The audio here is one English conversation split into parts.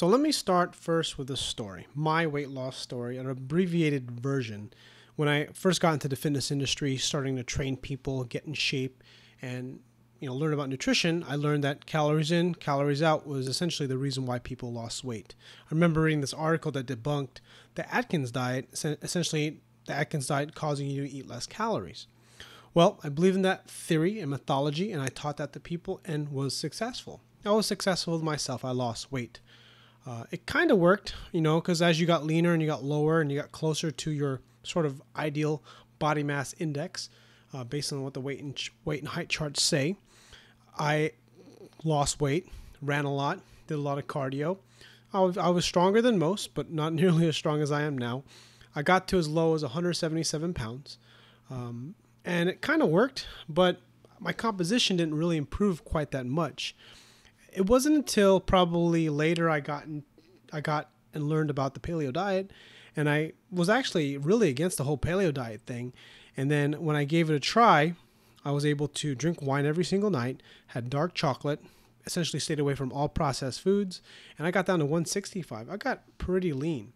So let me start first with a story, my weight loss story, an abbreviated version. When I first got into the fitness industry, starting to train people, get in shape, and learn about nutrition, I learned that calories in, calories out was essentially the reason why people lost weight. I remember reading this article that debunked the Atkins diet, essentially the Atkins diet causing you to eat less calories. Well, I believe in that theory and mythology, and I taught that to people and was successful. I was successful with myself. I lost weight. It kind of worked, because as you got leaner and you got lower and you got closer to your sort of ideal body mass index, based on what the weight and height charts say, I lost weight, ran a lot, did a lot of cardio. I was stronger than most, but not nearly as strong as I am now. I got to as low as 177 pounds, and it kind of worked, but my composition didn't really improve quite that much. It wasn't until probably later I got and learned about the paleo diet, and I was actually really against the whole paleo diet thing. And then when I gave it a try, I was able to drink wine every single night, had dark chocolate, essentially stayed away from all processed foods, and I got down to 165. I got pretty lean.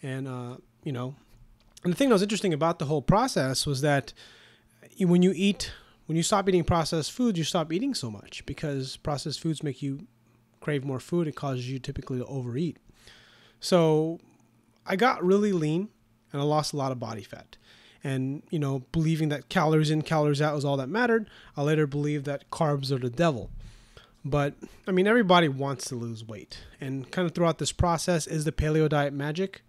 And, and the thing that was interesting about the whole process was that when you stop eating processed foods, you stop eating so much because processed foods make you crave more food. It causes you typically to overeat. So I got really lean and I lost a lot of body fat. And, believing that calories in, calories out was all that mattered, I later believed that carbs are the devil. But, everybody wants to lose weight. And kind of throughout this process, is the paleo diet magic?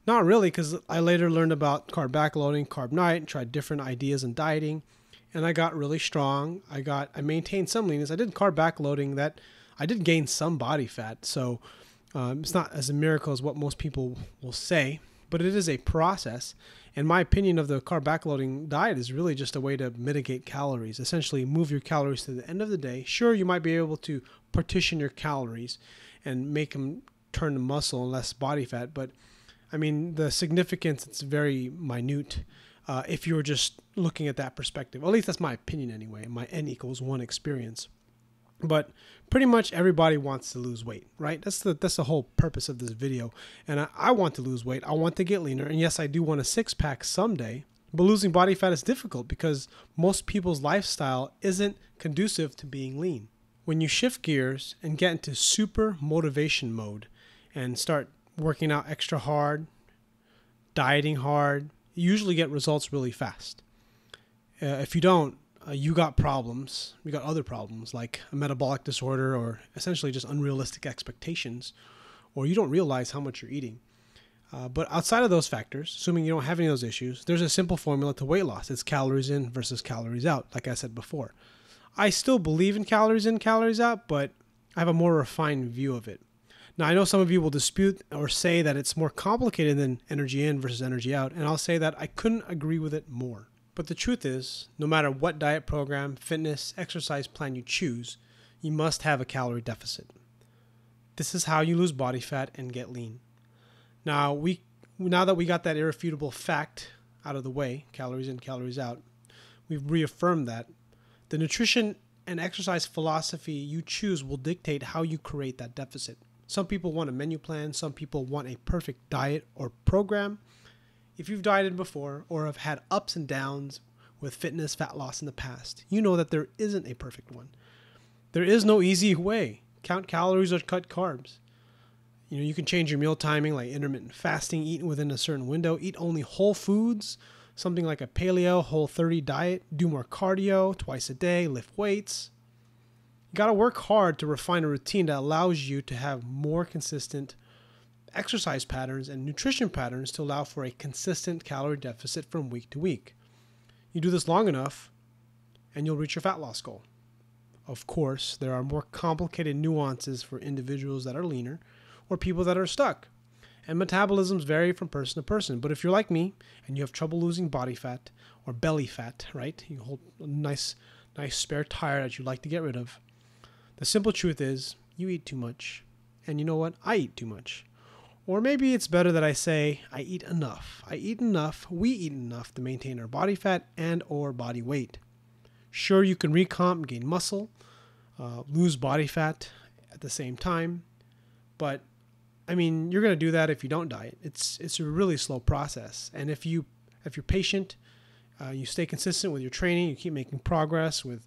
Not really, because I later learned about carb backloading, carb night, tried different ideas in dieting, and I got really strong. I maintained some leanness. I did carb backloading that I did gain some body fat. So it's not as a miracle as what most people will say, but it is a process. And my opinion of the carb backloading diet is really just a way to mitigate calories, essentially move your calories to the end of the day. Sure, you might be able to partition your calories and make them turn to muscle and less body fat, but the significance, it's very minute if you're just looking at that perspective. At least that's my opinion anyway, my N=1 experience. But pretty much everybody wants to lose weight, right? That's the whole purpose of this video. And I want to lose weight. I want to get leaner. And yes, I do want a six-pack someday. But losing body fat is difficult because most people's lifestyle isn't conducive to being lean. When you shift gears and get into super motivation mode and start working out extra hard, dieting hard, you usually get results really fast. If you don't, you got problems. You got other problems like a metabolic disorder or essentially just unrealistic expectations, or you don't realize how much you're eating. But outside of those factors, assuming you don't have any of those issues, there's a simple formula to weight loss. It's calories in versus calories out, like I said before. I still believe in calories in, calories out, but I have a more refined view of it. Now, I know some of you will dispute or say that it's more complicated than energy in versus energy out, and I'll say that I couldn't agree with it more. But the truth is, no matter what diet program, fitness, exercise plan you choose, you must have a calorie deficit. This is how you lose body fat and get lean. Now that we got that irrefutable fact out of the way, calories in, calories out, we've reaffirmed that the nutrition and exercise philosophy you choose will dictate how you create that deficit. Some people want a menu plan. Some people want a perfect diet or program. If you've dieted before or have had ups and downs with fitness, fat loss in the past, you know that there isn't a perfect one. There is no easy way. Count calories or cut carbs. You can change your meal timing like intermittent fasting, eat within a certain window, eat only whole foods, something like a paleo Whole30 diet, do more cardio twice a day, lift weights. You got to work hard to refine a routine that allows you to have more consistent exercise patterns and nutrition patterns to allow for a consistent calorie deficit from week to week. You do this long enough and you'll reach your fat loss goal. Of course, there are more complicated nuances for individuals that are leaner or people that are stuck. And metabolisms vary from person to person. But if you're like me and you have trouble losing body fat or belly fat, right? You hold a nice spare tire that you like to get rid of. The simple truth is you eat too much. And you know what? I eat too much. Or maybe it's better that I say I eat enough. I eat enough. We eat enough to maintain our body fat and or body weight. Sure, you can recomp and gain muscle, lose body fat at the same time. But I mean, you're going to do that if you don't diet. It's a really slow process. And if you're patient, you stay consistent with your training, you keep making progress with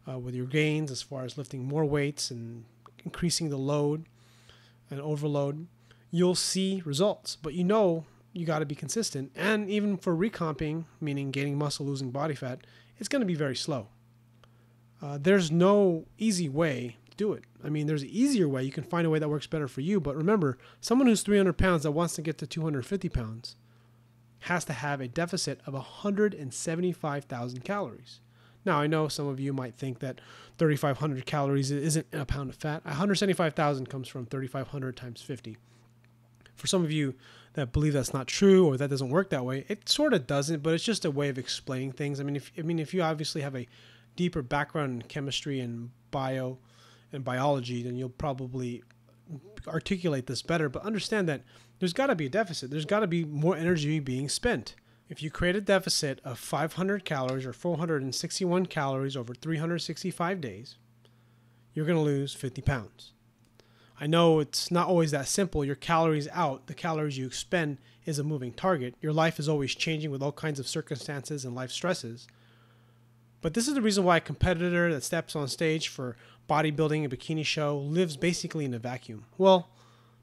your gains as far as lifting more weights and increasing the load and overload, you'll see results. But you got to be consistent. And even for recomping, meaning gaining muscle, losing body fat, it's going to be very slow. There's no easy way to do it. I mean, there's an easier way. You can find a way that works better for you. But remember, someone who's 300 pounds that wants to get to 250 pounds has to have a deficit of 175,000 calories. Now, I know some of you might think that 3,500 calories isn't a pound of fat. 175,000 comes from 3,500 times 50. For some of you that believe that's not true or that doesn't work that way, it sort of doesn't, but it's just a way of explaining things. I mean, if you obviously have a deeper background in chemistry and biology, then you'll probably articulate this better. But understand that there's got to be a deficit. There's got to be more energy being spent. If you create a deficit of 500 calories or 461 calories over 365 days, you're going to lose 50 pounds. I know it's not always that simple. Your calories out, the calories you expend, is a moving target. Your life is always changing with all kinds of circumstances and life stresses. But this is the reason why a competitor that steps on stage for bodybuilding, a bikini show, lives basically in a vacuum. Well,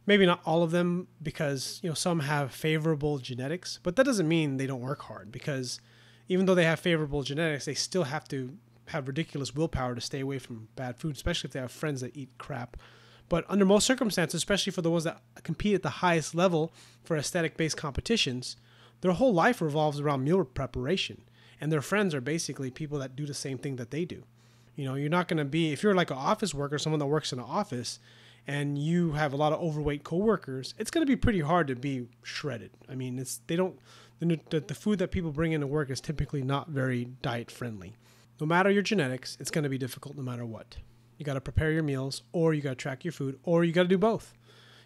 maybe not all of them, because some have favorable genetics, but that doesn't mean they don't work hard, because even though they have favorable genetics, they still have to have ridiculous willpower to stay away from bad food, especially if they have friends that eat crap. But under most circumstances, especially for the ones that compete at the highest level for aesthetic-based competitions, their whole life revolves around meal preparation. And their friends are basically people that do the same thing that they do. You're not going to be, if you're like an office worker, someone that works in an office, and you have a lot of overweight coworkers, it's going to be pretty hard to be shredded. I mean, the food that people bring into work is typically not very diet friendly. No matter your genetics, it's going to be difficult no matter what. You got to prepare your meals, or you got to track your food, or you got to do both.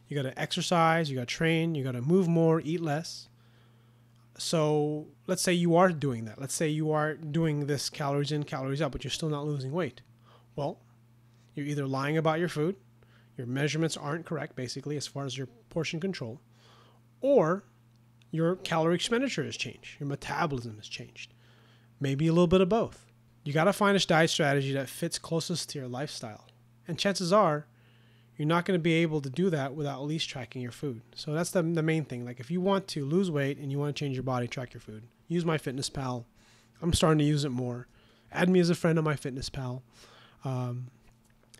You got to exercise, you got to train, you got to move more, eat less. So let's say you are doing that. Let's say you are doing this calories in, calories out, but you're still not losing weight. Well, you're either lying about your food, your measurements aren't correct, basically, as far as your portion control, or your calorie expenditure has changed. Your metabolism has changed. Maybe a little bit of both. You got to find a diet strategy that fits closest to your lifestyle. And chances are, you're not going to be able to do that without at least tracking your food. So that's the main thing. Like, if you want to lose weight and you want to change your body, track your food. Use MyFitnessPal. I'm starting to use it more. Add me as a friend on MyFitnessPal.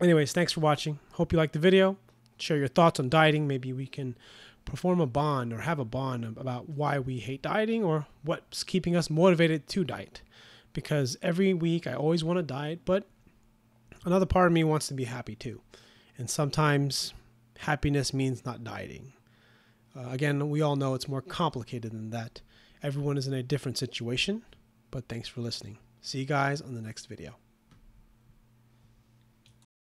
Anyways, thanks for watching. Hope you liked the video. Share your thoughts on dieting. Maybe we can perform a bond or have a bond about why we hate dieting or what's keeping us motivated to diet. Because every week I always want to diet, but another part of me wants to be happy too. And sometimes happiness means not dieting. Again, we all know it's more complicated than that. Everyone is in a different situation, but thanks for listening. See you guys on the next video.